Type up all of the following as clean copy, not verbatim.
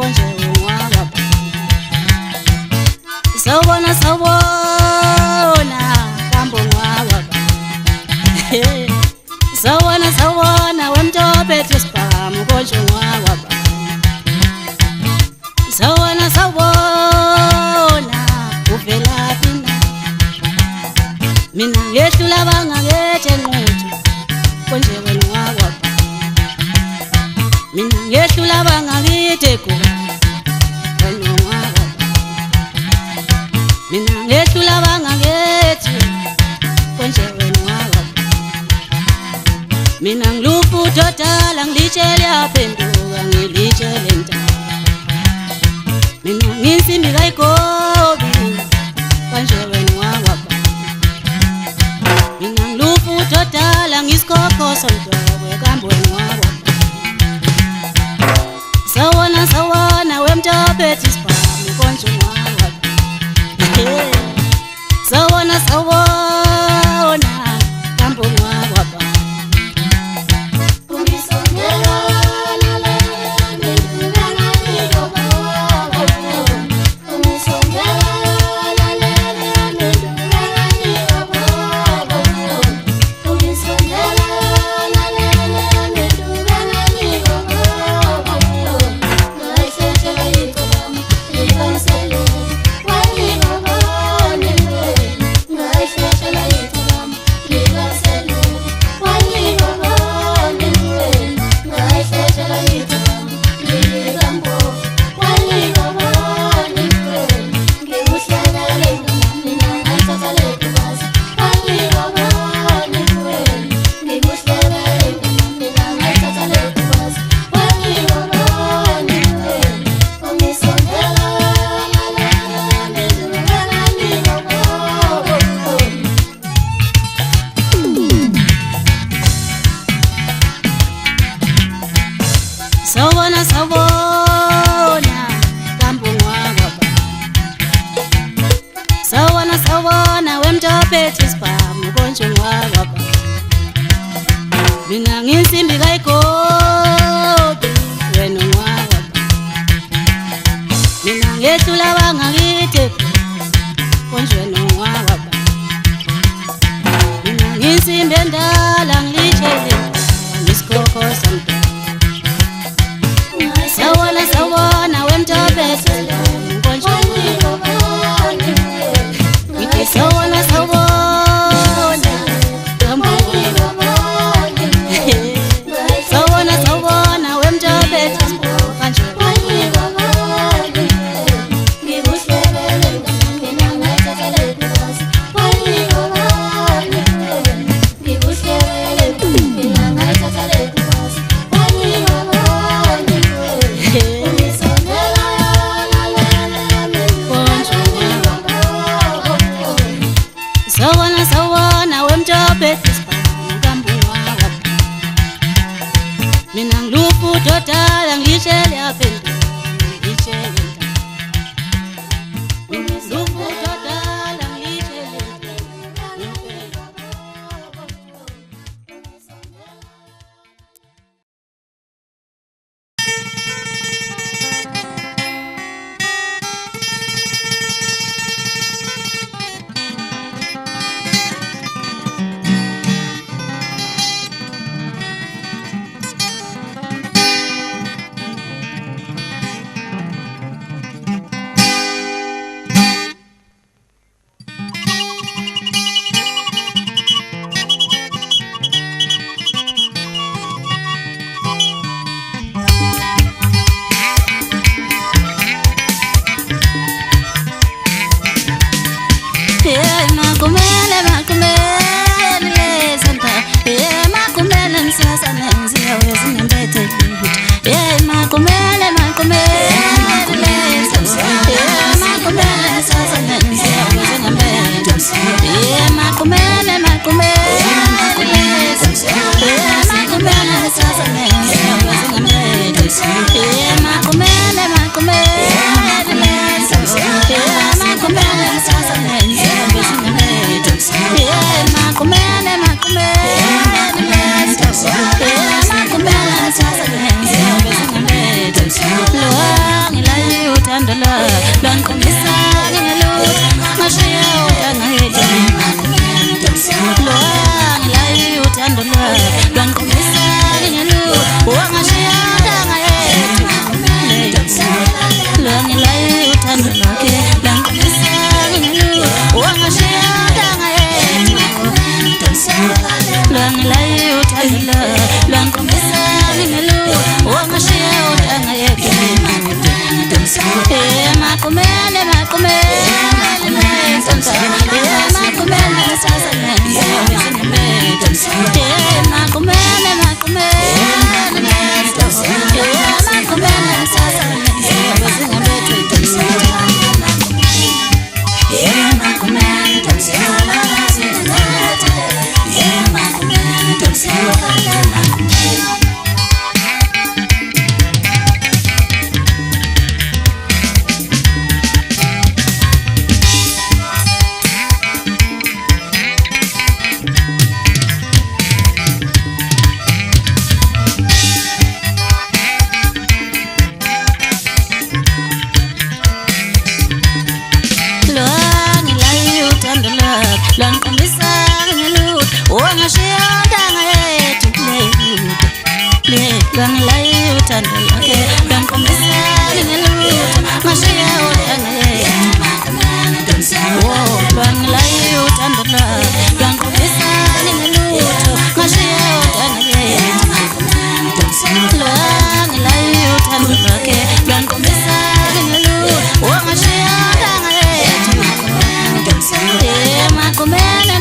konje wenwaba. Sawona sawona kambo nwaba. Sawona sawona wemtope tispam konje nwaba. Sawona sawona uvela pina. Mina ngehlula bangakeche nguthu konje wenwaba. Mina ngehlula bangakithe kuba wenwaba. Mina ngehlula bangakethi konje wenwaba. Mina nglufu total angilitshele yaphenduka ngilitshele ntaba. Mina nginsimbi kayikobi konje wenwaba. Mina nglufu total angisikokho somdoko kambo wenwaba. Sawona sawona wemtope tispam konje wenwaba. Sawona sawona kambo wenwaba. Sawona sawona kambo nwaba. Sawona sawona wemtope tispam konje nwaba. Mina nginsimbi kayikobi wenwaba. Mina ngehlula bangakithe konje nwaba. Mina nginsimbi endala ngilitshele ngisikokho somdoko. Sawona sawona wemtope tispam konje nwaba. Ngithi sawona sawona kambo nwaba. Sawona sawona wemtope tispam konje nwaba. Ngikuhlele utandala lwankomisa ngelut ngashiya utangayeti lwangilayi utandala lwankomisa ngelut wangashiya utangayeti lwangilayi utandala ke lwankomisa ngelut wangashiya utangayeti lwangilayi utandala lwankomisa ngelut wangashiya utangayeti makumele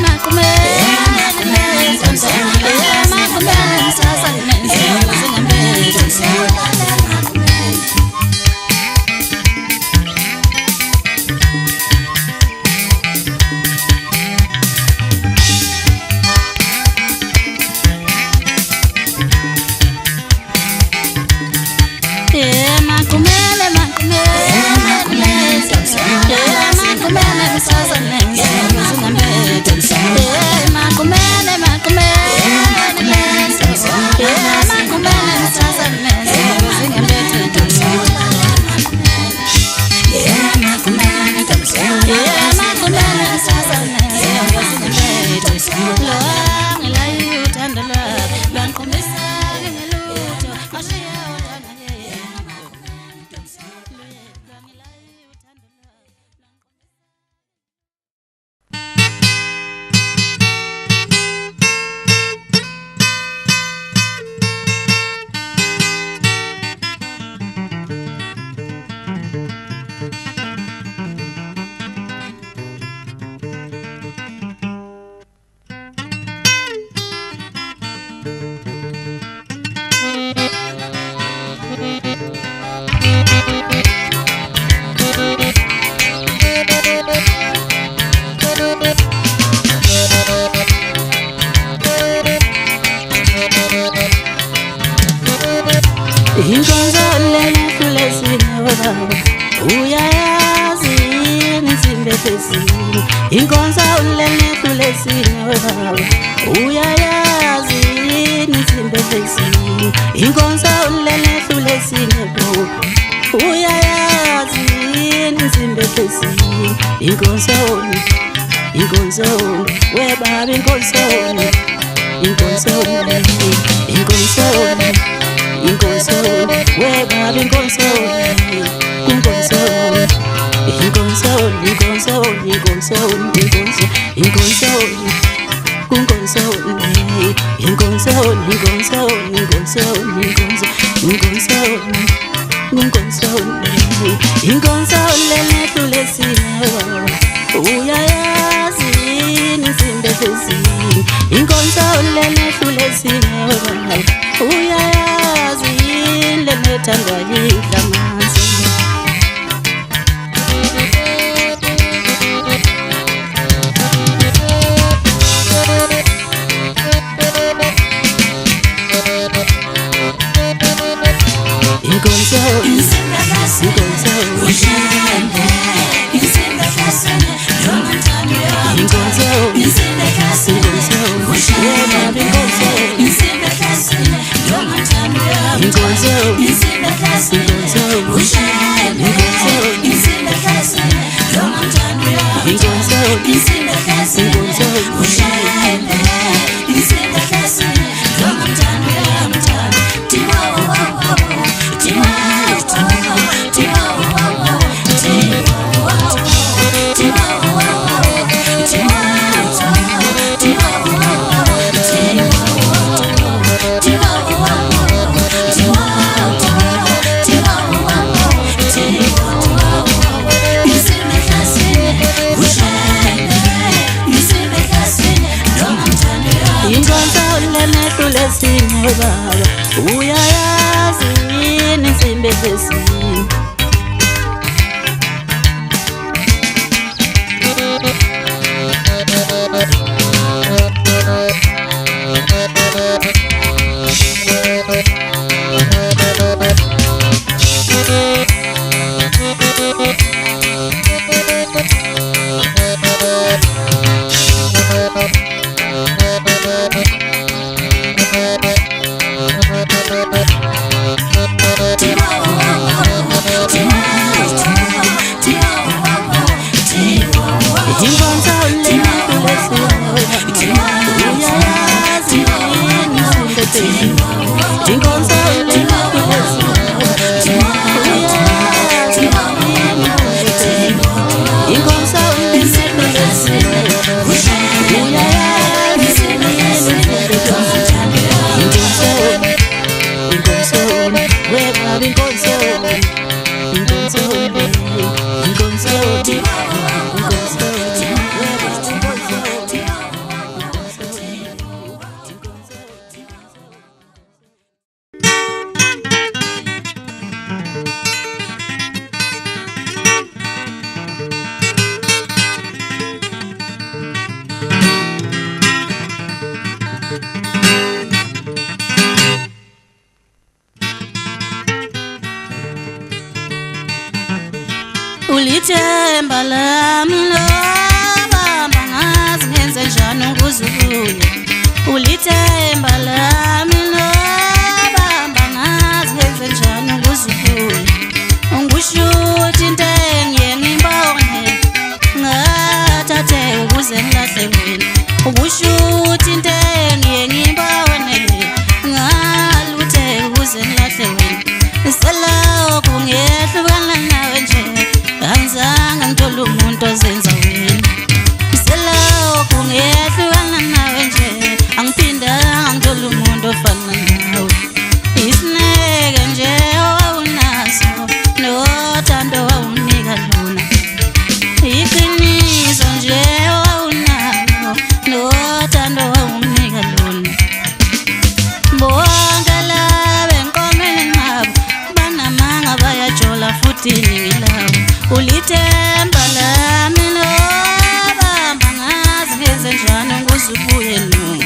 Inkonzo ulele kulesini webawe uyayazi nisimbe fesini Inkonzo ulele kulesini bo uyayazi nisimbe fesini Inkonzo webawe inkonzo webawe inkonzo Uyayazi yini insimbi zesini? Ulithemba lami lobamba ngazi ngenze njani ukuzuye. Ulithemba lami lobamba ngazi ngenze njani ukuzuye. Ungishuthi into engiye ngibone ngathathe ukuze ngilahle wena. Ubushuthi into engiye ngibone ngaluthe ukuze ngilahle wena. Selokhu ngiyehlukana nawe nje angizange ngithola umuntu ozenza wena. Selokhu ngiyehlukana nawe nje angiphindanga ngithola umuntu ofana nawe. Isineke nje owawunaso nothando owawunika lona. Iqiniso nje owawunalo nothando owawunika lona. Bonke laba enkomeni nabo banamanga bayajola futhi iningi labo. Ulithemba lami lobamba ngazi ngenze njani ukuze ubuye noma.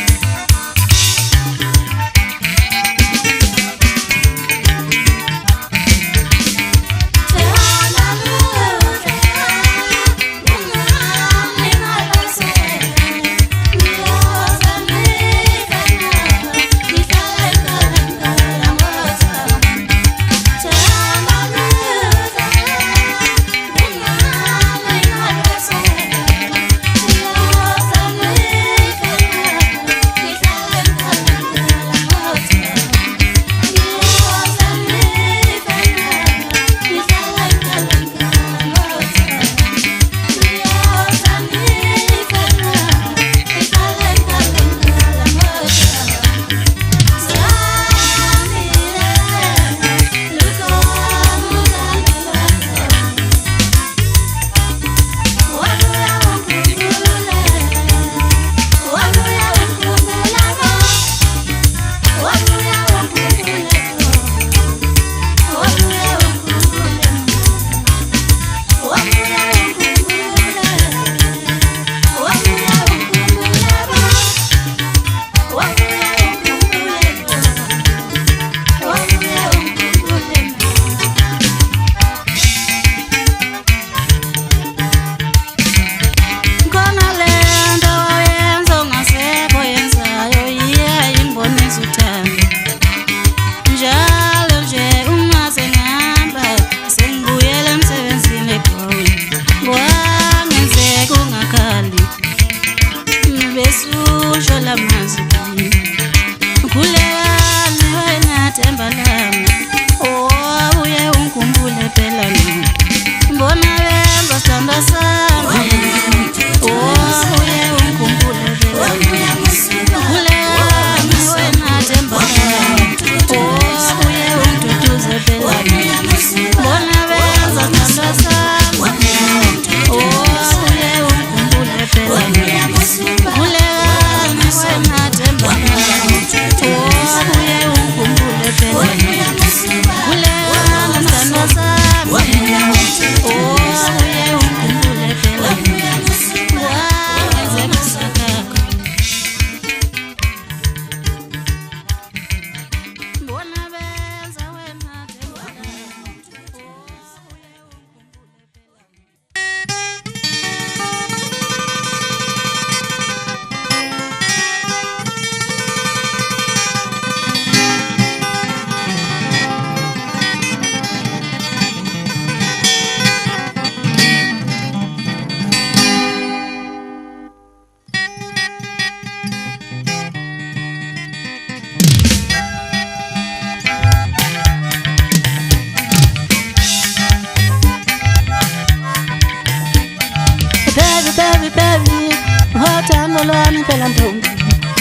baby baby ngothando lwami phela ntombi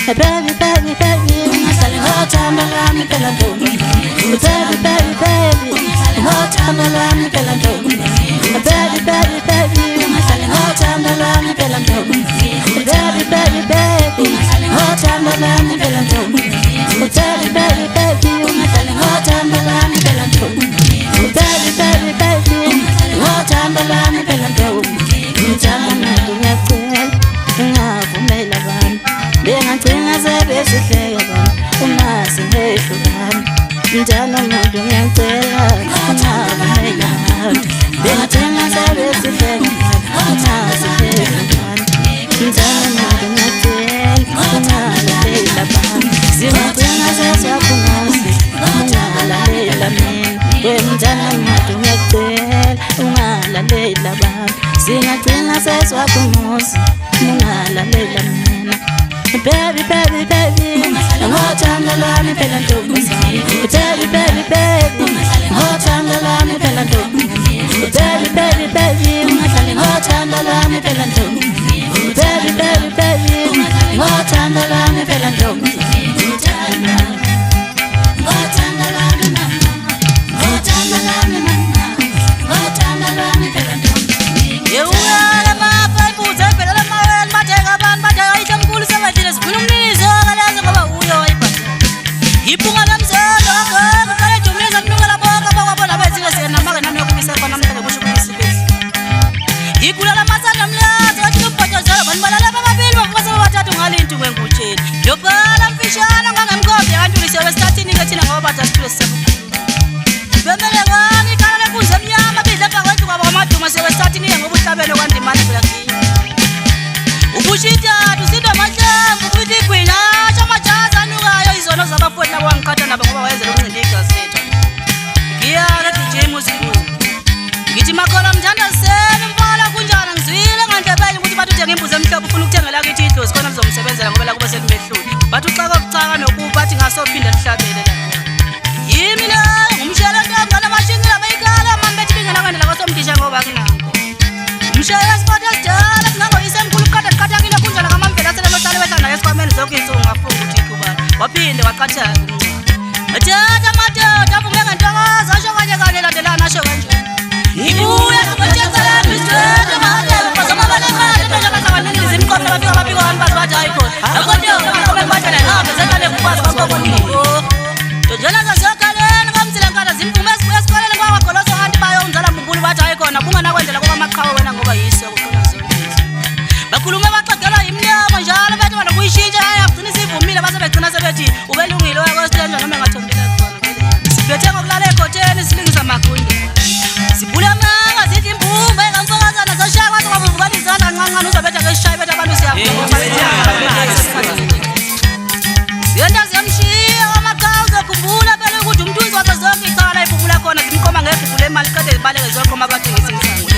baby baby baby ungahlali ngothando lwami phela ntombi baby baby baby ngothando lwami phela ntombi baby baby baby ungahlali ngothando lwami phela ntombi baby baby baby ngothando lwami phela ntombi baby baby baby ungahlali ngothando lwami phela ntombi baby baby baby ngothando lwami phela ntombi ngithanda nathi ngiyacela ungavumela abantu bengagcina sebesihleka abantu unasi ngehlukana njalo muntu ngiyacela ungavumela abantu bengagcina sebesihleka abantu unasi ngehlukana njalo muntu ngiyacela ungalalela abantu singagcina sesiyakhungazi ungalalela mina wemntana muntu ngiyacela ungalalela abantu singagcina sesiyakhungazi ungalalela mina baby baby baby ngothando lwami phela ntombi baby baby baby ngothando lwami phela ntombi baby baby baby ngothando lwami phela ntombi baby baby baby ngothando lwami phela ntombi ngothando lwami mama ngothando lwami mama ngothando lwami phela ntombi yewala mapha ibuze phela lamawela mateka abantu bateka itamkhulu sebadile sifuna umnizo akalazi ngoba uyo ayibhatha iphunga lamzalo akho kale jumisa mnungela bonke bakwabona bezinga sena maka nami yokubisa khona mntaka kusho kubisibesi ikula lamasana mlazo athi ubhatha zalo banibala laba babili bafasa bathathu ngalintu ngengutsheni yobhala mfishana ngangemkhophe yakantulise wesitathini ke thina ngoba bathathu sisebe bemele kwami kana lekunze emnyama bidla phakathi kwabo kwamaduma sebesitathini ngoba uhlabele kwandimani phela kini ubushita tusindo mahlamvu futhi igwina chamajaza anukayo izono zabafowethu labo wangikhatha nabo ngoba wayezela ukuncinda igazi lethu ngiyake DJ Music ngithi makhola mthanda senu mfala kunjani ngizwile ngandebele ukuthi bathi uthenga imbuzi emhlophe ufuna ukuthengela kithi idlozi khona mzomsebenzela ngoba la kube sekumehluli bathi uxaka ukucaka nokuba bathi ngasophinde lihlabele la yimi la ngumshela ntombi namashini la bayikhala mambethi bingena kwendela kwasomdisha ngoba kunako umshela sport esidala singangoyise emkhulu ukukhathakile kunjani ngamamvela selelohlale wehlala esikwameni zonke insuku ngafunga ukuthi ikubani waphinde waqathaka athatha madoda avume ngentokozo asho kanye landelana asho kanje ibuya kubathenzelami isithetho mahalelo bazamabalekade benjabahlanganyeliza imikhono bafika bafika abantu bazibathi hayi khona akonto bakobe kubathela ngabe zetale kukwazi bakoboniko njena zasokaleni ngamzilenkala zimvume esikoleni kwakagoloso kanti bayo umzala mbumbulu bathi hayi khona bunganakwendlela ngoba amaqhawe wena ngoba yiso kukhona zonke bakhulume baxogelwa yimnyama njalo bethi wena kuyishintsha yagcina sivumile base begcina sebethi ubelungile wakositenja noma engathombile khona siphethe ngokulala ekhoteni silingisa magundi sibula manga zithi imbumba engamfokazana zashaya kwathi kwavuvukana izandla ncancane uzobetha ngesishayi betha abantu siyavuka yenda ziyamshiya amaqhawe uzokhumbula phela ukuthi umthunzi wakhe zonke icala iphumula khona zimkhoma ngegugu lemali kade zibaleke zonke uma bathengisa imisango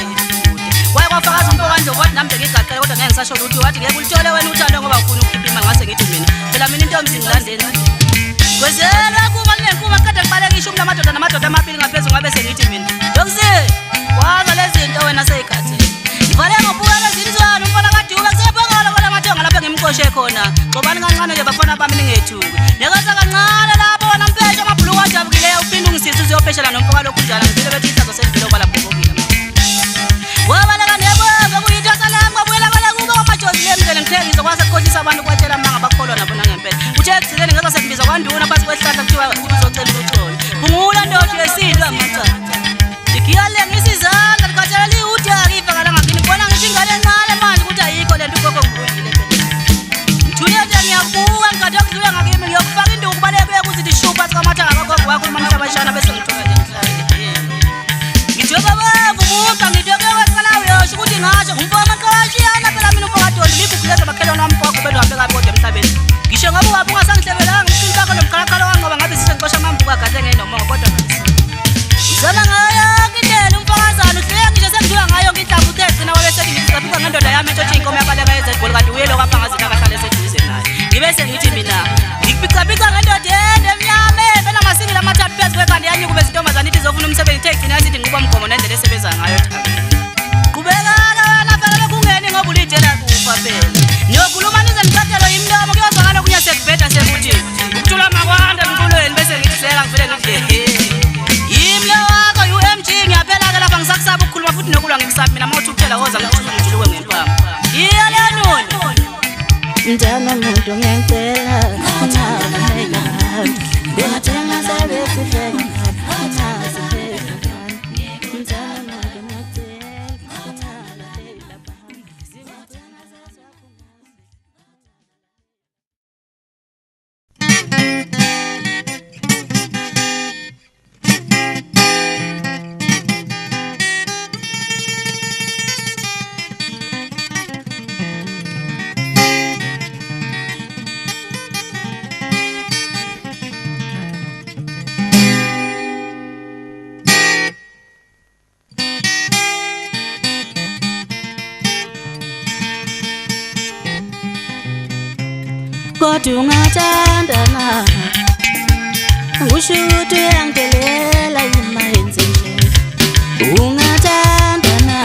waye kwafakaza umfokanje wathi nami bengigaqele kodwa ngeke ngisasho ukuthi wathi ngeke ulithole wena uthando ngoba ufuna ukukhipha imali ngase ngithi mina phela mina intombi singilandeni kwezela kuba kunenkuma kade kubaleka ishumi lamadoda namadoda amabili ngaphezulu ngabe sengithi mina yokusi waza lezi zinto wena seyikhathi ngivale ngobuka lezinzwana umfana kaDube kusebongala kwala mathonga lapha ngimqoshe khona xobani kancane ke bafana bami ningethuki nekaza kancane lapho wona mpesha amabhulu kwajabukileyo uphinde ungisisi uzopheshela nomfoka lokhu njalo ngizile bethi isazo sendilo bala bhobokile wabaleka nebonga kuyithatha lami kwabuyela kwala kuba kwamajozi lemngele ngithengisa kwasekhohlisa abantu kwatshela manga bakholwa nabo nangempela uthe ekugcineni ngeza sekubizwa kwanduna phansi kwehlahla kuthiwa uzocela uxolo phungula ndothi yesinto amacha ngiyale ngisi futhi nokulwa ngikusaphi mina mawuthi ukuphela woza ngijuluke ngempama iyalanoni Mntana muntu ngiyacela ungabaleka bengathenga sebesihleka kodwa ungathandana usho ukuthi uyangidelela yima yenzeni ungathandana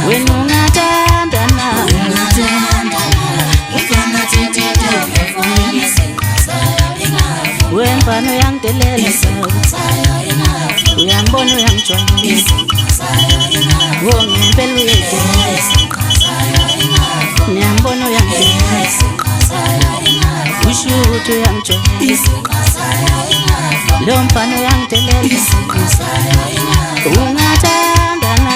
wena ungathandana wempano yangidelela uyambona uyangijwayela ngempela uyedelela ngiyambona uyangidelela usho ukuthi uyangijwayela lo mfana uyangidelela ungathandana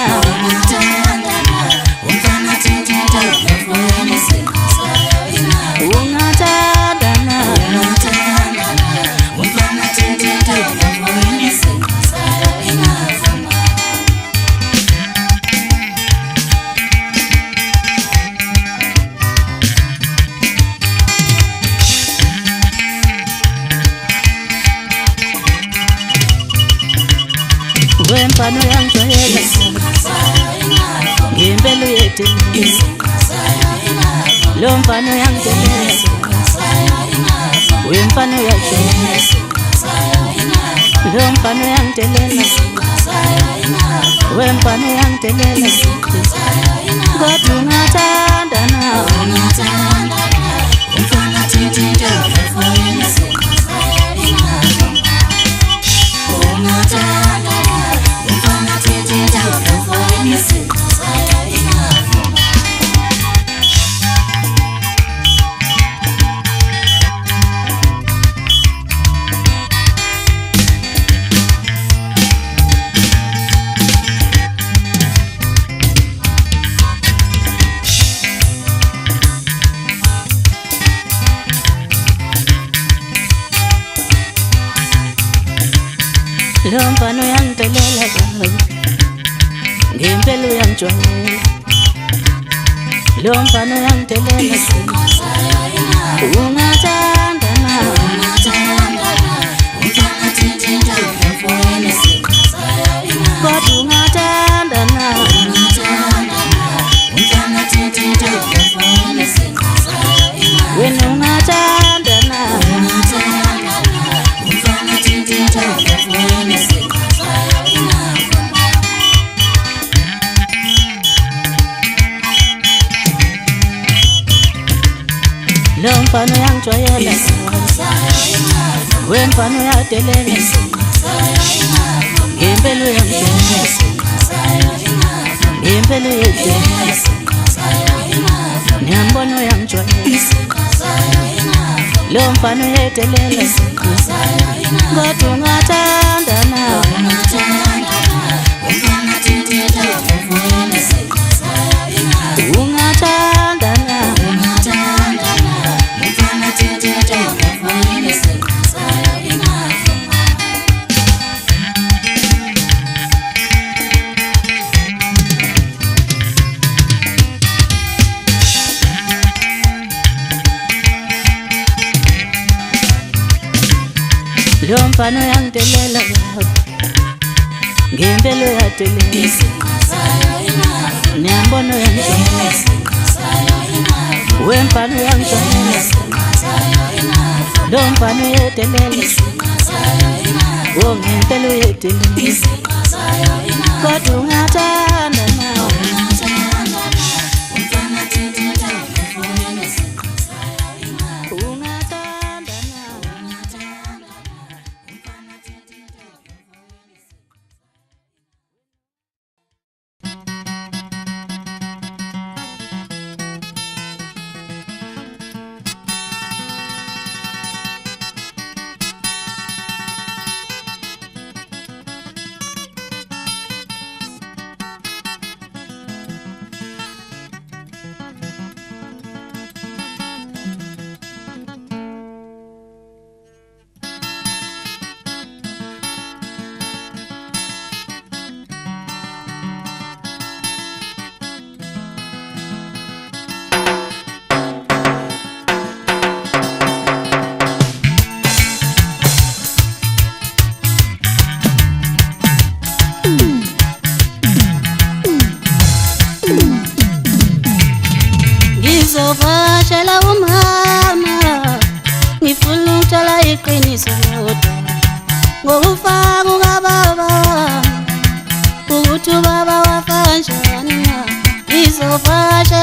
wempano yangidelela ngempela uyedelela lo mfana uyangidelela wempano uyadelela lo mfana uyangidelela wempano uyangidelela kodwa ungathandana lo mfana uyangidelela ngempela uyangijwayela lo mfana uyangidelela ungathandana kodwa ungathandana wena ungathandana lo mfana uyangijwayela wempano uyadelela ngempela uyangijwayela ngempela uyedelela ngiyambona uyangijwayela lo mfana uyedelela kodwa ungathandana ungathandana lo mfana uyangidelela ngempela uyadelela ngiyambona uyangijwayela wempano uyangijwayela lo mfana uyedelela ngempela uyedelela kodwa ungathandana ngizovashela umama ngifuna ukuthola iqiniso lodwa ngokufa kukababa wami ukuthi ubaba wafa kanjani na ngizovashela